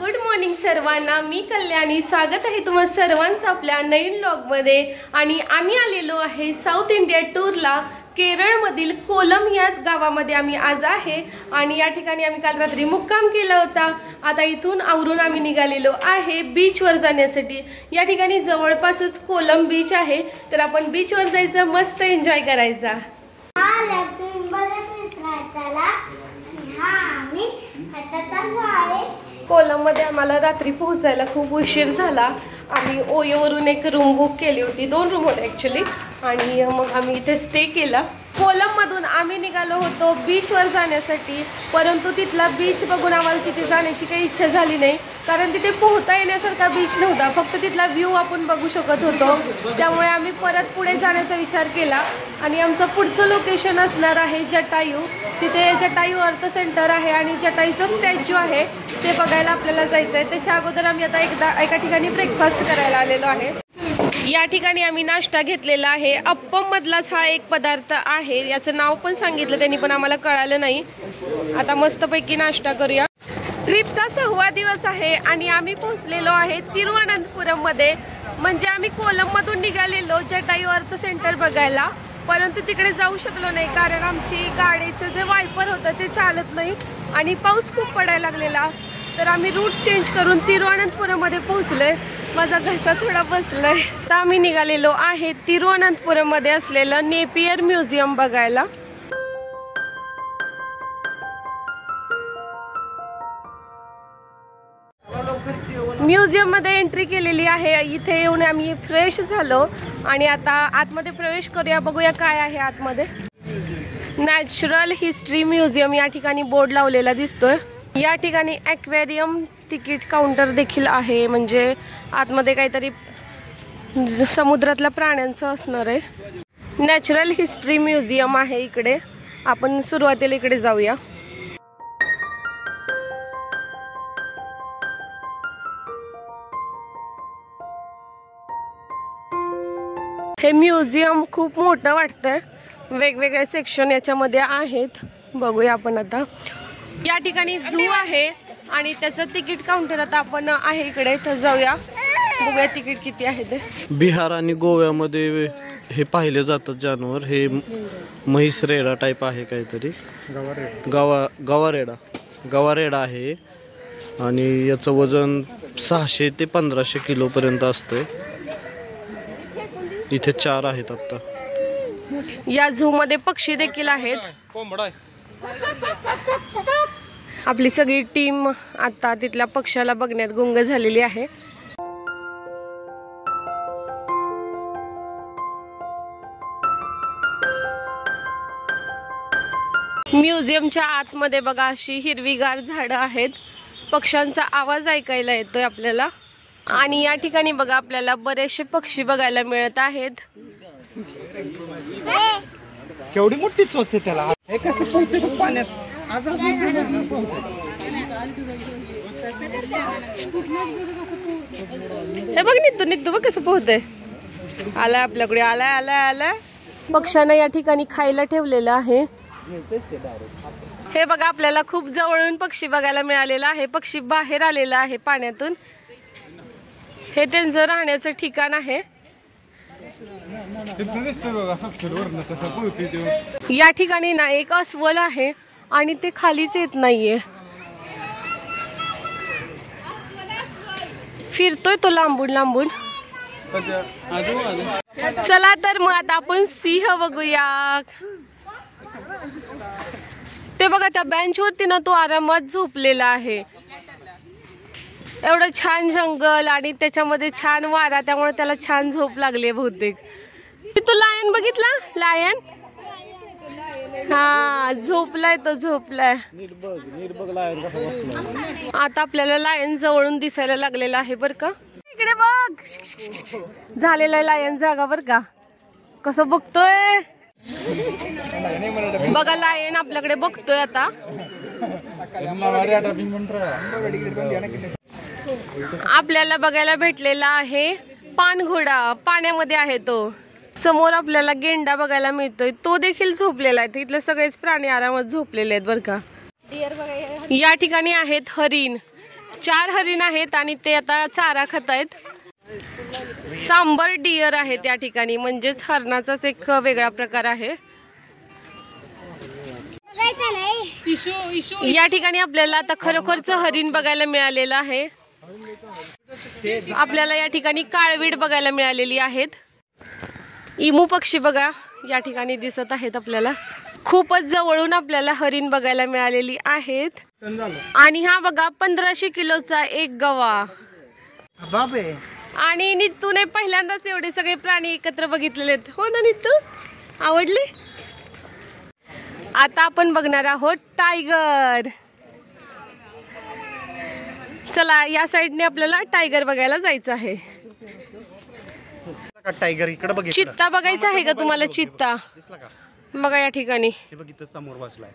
Good morning सर्वांना। मी कल्याणी, स्वागत आहे तुम्हा सर्वांचं आपल्या नवीन व्लॉगमध्ये। आणि आम्ही आलेलो आहे साऊथ इंडिया टूरला। केरळमधील कोलम या गावामध्ये आम्ही आज आहे आणि या ठिकाणी आम्ही काल रात्री मुक्काम केला होता। आता इथून आवरून आम्ही निघालेलो आहे बीचवर जाण्यासाठी। या ठिकाणी जवळपासच कोलम बीच आहे, तर आपण बीचवर जायचं, मस्त एन्जॉय करायचा। कोलम मध्ये आम्हाला रात्री पोहोचायला खूप उशीर झाला। आम्ही ओयोवरून एक रूम बुक केली होती, 2 रूम होते ॲक्च्युली, आणि मग आम्ही इथे स्टे केला। कोलम मधून आम्ही निघालो होतो बीचवर जाण्यासाठी, परंतु तिथला बीच बघून आम्हाला तिथे जाण्याची काही इच्छा झाली नाही, कारण तिथे पोहता येण्यासारखा बीच नव्हता, फक्त तिथला व्ह्यू आपण बघू शकत होतो। त्यामुळे आम्ही परत पुढे जाण्याचा विचार केला आणि आमचं पुढचं लोकेशन असणार आहे जटायू। तिथे जटायू अर्थ सेंटर आहे आणि जटायूचं स्टॅच्यू आहे, ते बघायला आपल्याला जायचं आहे। त्याच्या अगोदर आम्ही आता एका ठिकाणी ब्रेकफास्ट करायला आलेलो आहे। या ठिकाणी आम्ही नाश्ता घेतलेला आहे। अप्पम मधलाच हा एक पदार्थ आहे, याचं नाव पण सांगितलं त्यांनी, पण आम्हाला कळालं नाही। आता मस्तपैकी नाश्ता करूया। ट्रिपचा 6वा दिवस आहे आणि आम्ही पोहोचलेलो आहे तिरुवनंतपुरम मध्ये। म्हणजे आम्ही कोलम मधून निघालेलो जटायू अर्थ सेंटर बघायला, परंतु तिकडे जाऊ शकलो नाही कारण आमची गाडीचं जे वायपर होतं ते चालत नाही आणि पाऊस खूप पडायला लागलेला। तर आम्ही रूट चेंज करून तिरुवनंतपुरम मध्ये पोहोचलोय। माझा घसा थोडा बसलाय। तर आम्ही निघालेलो आहे तिरुवनंतपुरम मध्ये असलेलं नेपियर म्युझियम बघायला। म्युझियम मध्ये एंट्री केलेली आहे। इथे येऊन आम्ही फ्रेश झालो आणि आता आतमध्ये प्रवेश करूया, बघूया काय आहे आतमध्ये। नॅचरल हिस्ट्री म्युझियम या ठिकाणी बोर्ड लावलेला दिसतोय। या ठिकाणी ॲक्वेरियम तिकीट काउंटर देखील आहे, म्हणजे आतमध्ये काहीतरी समुद्रातल्या प्राण्यांचं असणार आहे। नॅचरल हिस्ट्री म्युझियम आहे इकडे। आपण सुरुवातीला इकडे जाऊया। हे म्युझियम खूप मोठं वाटतंय, वेगवेगळे सेक्शन याच्यामध्ये आहेत। बघूया आपण आता। या ठिकाणी झू आहे आणि त्याचं तिकीट काउंटर आता आपण आहे इकडे, तर जाऊया, बघूया तिकीट किती आहे ते। बिहार आणि गोव्यामध्ये हे पाहिले जातात जानवर। हे म्हैस रेडा टाईप आहे, काहीतरी गवारेडा आहे आणि याचं वजन 600 ते 1500 किलो पर्यंत असतंय। इथे 4 आहेत आता। या झू मध्ये पक्षी देखील आहेत। आपली सगळी टीम आता तिथल्या पक्ष्याला बघण्यात गुंग झालेली आहे। म्युझियमच्या आतमध्ये बघा अशी हिरवीगार झाडं आहेत, पक्ष्यांचा आवाज ऐकायला येतोय आपल्याला। आणि या ठिकाणी बघा आपल्याला बरेचसे पक्षी बघायला मिळत आहेत। केवढी मोठी चोच आहे त्याला, हे कसं पोहते पाण्यात। हे बघ निघतो बघ कसं पोहतंय। आलाय आपल्याकडे, आलाय। पक्ष्यांना या ठिकाणी खायला ठेवलेलं आहे। हे बघा आपल्याला खूप जवळून पक्षी बघायला मिळालेला आहे। पक्षी बाहेर आलेला आहे पाण्यातून, हे त्यांचं राहण्याचं ठिकाण आहे। या ठिकाणी ना एक अस्वल आहे आणि ते खालीच येत नाहीये, फिरतोय तो लांबून। चला तर मग आता आपण सिंह बघूया। ते बघा त्या बेंच वरती ना तो आरामात झोपलेला आहे। एवढं छान जंगल आणि त्याच्यामध्ये छान वारा, त्यामुळे त्याला छान झोप लागली बहुतेक। तू लायन बघितला? लायन, हा झोपलाय तो, झोपलाय। आता आपल्याला लायन जवळून दिसायला लागलेला आहे बर का। इकडे बघ, झालेला आहे लायन जागा बर का, कसं बघतोय बघा। लायन आपल्याकडे बघतोय आता। आपल्याला बघायला भेटलेला आहे पाणघोडा, पाण्यामध्ये आहे तो। समोर आपल्याला गेंडा बघायला मिळतोय, तो देखील झोपलेला आहे। इथले सगळेच प्राणी आरामात झोपलेले आहेत बर का। या ठिकाणी आहेत हरिण, 4 हरिण आहेत आणि ते आता चारा खात आहेत. सांबर डिअर आहे त्या ठिकाणी, म्हणजेच हरणाचाच एक वेगळा प्रकार आहे. या ठिकाणी आपल्याला आता खरोखरचं हरिण बघायला मिळालेलं आहे. आपल्याला या ठिकाणी काळवीड बघायला मिळालेली आहेत. इमू पक्षी बघा या ठिकाणी दिसत आहेत आपल्याला. खूपच जवळून आपल्याला हरिण बघायला मिळालेली आहेत. आणि हा बघा 1500 किलोचा एक गवा. आणि नितूने पहिल्यांदाच एवढे सगळे प्राणी एकत्र बघितलेले आहेत. हो ना नितू, आवडले? आता आपण बघणार आहोत टायगर. चला या साइडने आपल्याला टायगर बघायला जायचं आहे. टायगर इकडे बघ. चित्ता बघायचा आहे का तुम्हाला? चित्ता बघा या ठिकाणी. हे बघ इथं समोर बसलाय.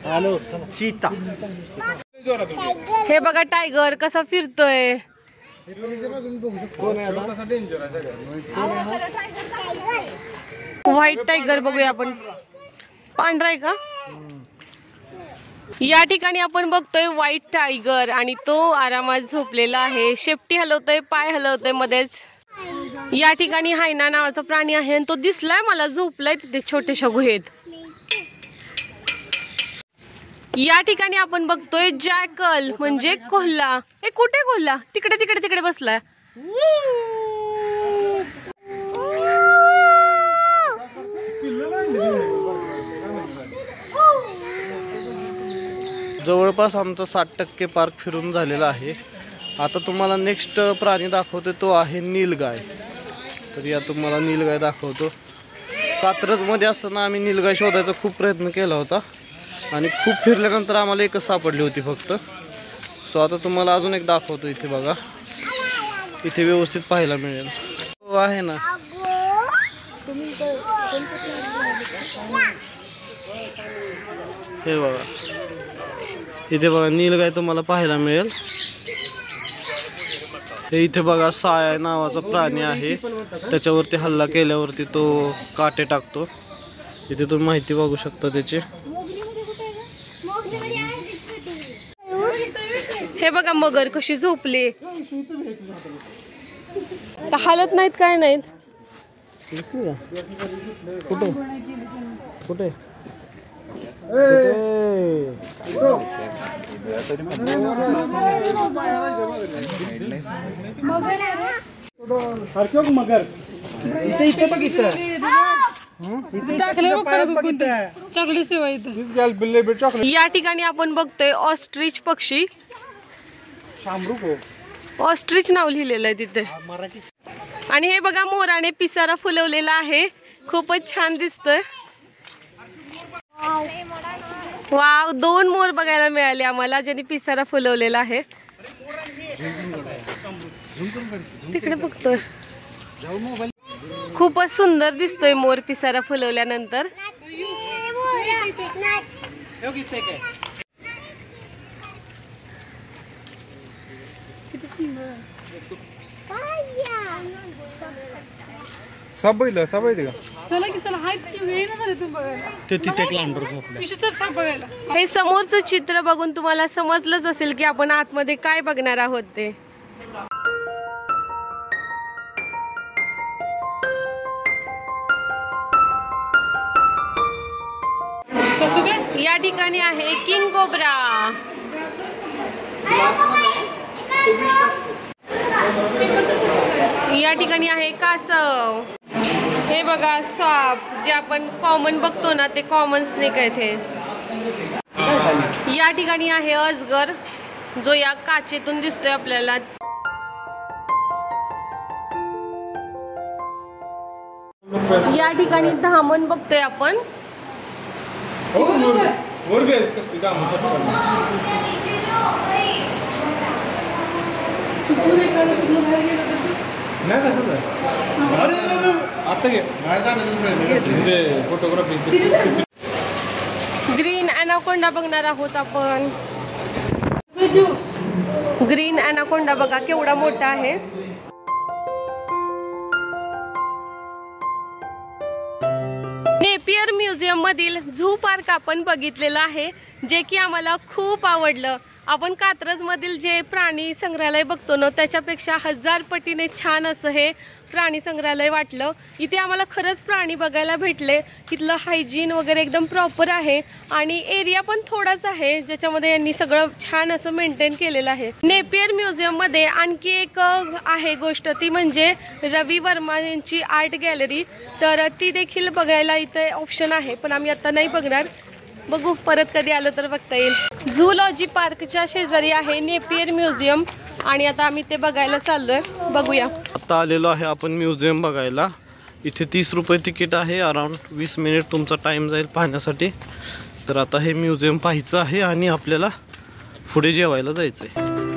हॅलो चित्ता. हे बघा टायगर कसा फिरतोय. व्हाईट टायगर बघूया आपण. पांढरा आहे का? या ठिकाणी आपण बघतोय व्हाईट टायगर आणि तो आरामात झोपलेला आहे. शेपटी हलवतोय, पाय हलवतोय मध्येच. या ठिकाणी हायना नावाचा प्राणी आहे आणि तो दिसलाय मला, झोपलाय तिथे छोट्याशा गुहेत. या ठिकाणी आपण बघतोय जॅकल म्हणजे कोल्हा. ए कुठे कोल्हा? तिकडे तिकडे तिकडे बसलाय. जवळपास आमचा 60% पार्क फिरून झालेला आहे. आता तुम्हाला नेक्स्ट प्राणी दाखवतो, तो आहे नीलगाय. तर या तुम्हाला नीलगाय दाखवतो. कात्रजमध्ये असताना आम्ही नीलगाय शोधायचा खूप प्रयत्न केला होता आणि खूप फिरल्यानंतर आम्हाला एकच सापडली होती फक्त. सो आता तुम्हाला अजून एक दाखवतो. इथे बघा, इथे व्यवस्थित पाहायला मिळेल. तो आहे ना, हे बघा इथे बघा नीलगाय तुम्हाला पाहायला मिळेल. हे इथे बघा साया नावाचा प्राणी आहे, त्याच्यावरती हल्ला केल्यावरती तो काटे टाकतो. इथे तुम्ही माहिती बघू शकता त्याची. हे बघा मगर कशी झोपली. हालत नाहीत काय नाहीत. कुठे कुठे मगर इथे बघितलं. या ठिकाणी आपण बघतोय ऑस्ट्रिच पक्षी. ऑस्ट्रिच नाव लिहिलेलं आहे तिथे. आणि हे बघा मोराने पिसारा फुलवलेला आहे, खूपच छान दिसतोय. वाव, 2 मोर बघायला मिळाले आम्हाला ज्यांनी पिसारा फुलवलेला आहे. तिकडे बघतोय, खूपच सुंदर दिसतोय मोर पिसारा फुलवल्यानंतर. सब बघितलं, सब बघितलं. चला की चला, हाय तुम्ही बघायला. ते तिथे एक लांडोर झोपला. हे समोरचं चित्र बघून तुम्हाला समजलंच असेल की आपण आतमध्ये काय बघणार आहोत ते. या ठिकाणी आहे किंग कोब्रा. या ठिकाणी आहे कासव. हे बघा साप, जे आपण कॉमन बघतो ना ते कॉमन स्नेक आहे ते. या ठिकाणी आहे अजगर, जो या काचेतून दिसतोय आपल्याला. या ठिकाणी धामण बघतोय आपण. ग्रीन ॲनाकोंडा बघणार आहोत आपण. ग्रीन ॲनाकोंडा बघा केवढा मोठा आहे. नेपियर म्युझियम मधील झू पार्क आपण बघितलेला आहे, जे की आम्हाला खूप आवडलं. आपण कात्रज मधील जे प्राणी संग्रहालय बघतो ना, त्याच्यापेक्षा 1000 पटीने छान असं हे प्राणी संग्रहालय वाटलं. इथे आम्हाला खरंच प्राणी बघायला भेटले. इथलं हायजीन वगैरे एकदम प्रॉपर आहे आणि एरिया पण थोडाच आहे, ज्याच्यामध्ये यांनी सगळं छान असं मेंटेन केलेलं आहे. नेपियर म्युझियम मध्ये आणखी एक आहे गोष्ट, ती म्हणजे रवी वर्मा यांची आर्ट गॅलरी. तर ती देखील बघायला इथे ऑप्शन आहे, पण आम्ही आता नाही बघणार. बघू परत कधी आलो तर बघता येईल. झूलॉजी पार्कच्या शेजारी आहे नेपियर म्युझियम आणि आता आम्ही ते बघायला चाललोय. बघूया. आता आलेलो आहे आपण म्युझियम बघायला. इथे 30 रुपये तिकीट आहे. अराउंड 20 मिनिट तुमचा टाइम जाईल पाहण्यासाठी. तर आता हे म्युझियम पाहायचं आहे आणि आपल्याला पुढे जेवायला जायचंय.